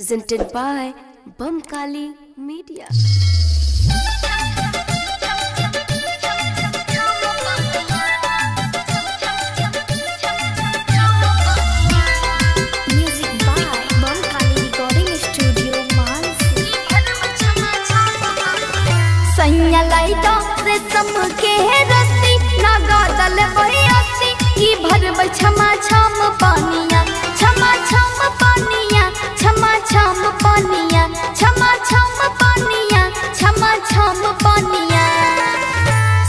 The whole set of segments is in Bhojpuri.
presented by Bamkali Media. Music by Bamkali Recording Studio, Mansi. सैया लाइटा रेशम के रस्सी नागा दल बयासी की भरबै छमा छम पानिया छमा छम पानिया छमा छम पानिया छमा छम पानिया छमा छम पानिया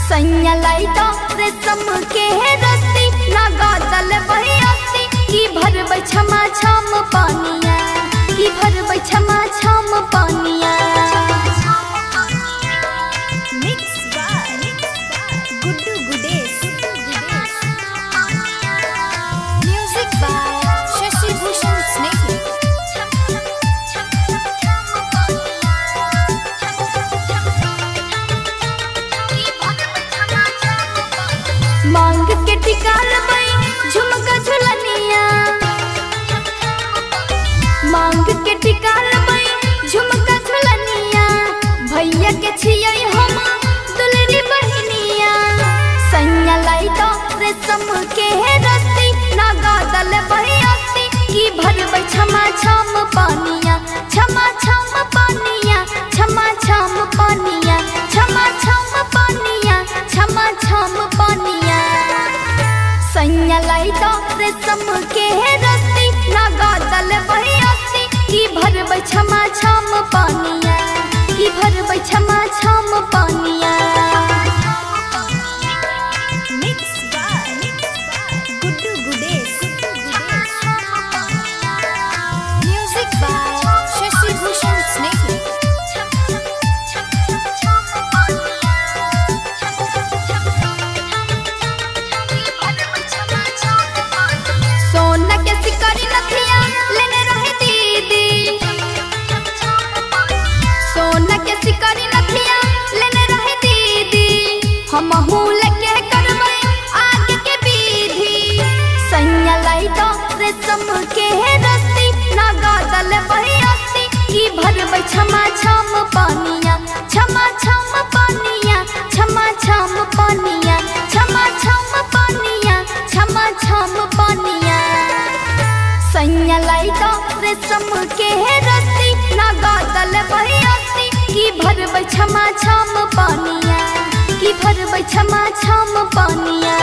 सैया लाइटा रेशम के रस्सी नागा दल बयासी की भरबै छमा छम पानिया की भरबै छमा छम पानिया। मांग के टिका लबई झुमका झुलनिया मांग के टिका लबई झुमका झुलनिया भैया के छियै हम दुलरी बहनिया सैया लाइटा रेशम के रस्सी नागा दल बयासी की भरबै छमा छम पानिया छमा छम पानिया छमा छम पानिया छमा छम पानिया छमा छम पानिया सैया लाइटा रेशम के रस्सी नागा दल बयासी की भरबै छमा छम पानिया की भरबै छमा छम पानिया। सोना के सिकरी नथिया लेने रहे दीदी सोना के सिकरी नथिया लेने रहे दीदी हमहू लेके करबै आगे के विधि सैया लाइटा रेशम के रस्सी नागा दल बयासी की भरबै छमा छम पानिया छमा छम पानिया छमा छम पानिया छमा छम पानिया छमा छम पानिया सैया लाइटा रेशम के रस्सी नागा दल बयासी की भरबै छमा छम पानिया की भरबै छमा छम पानिया।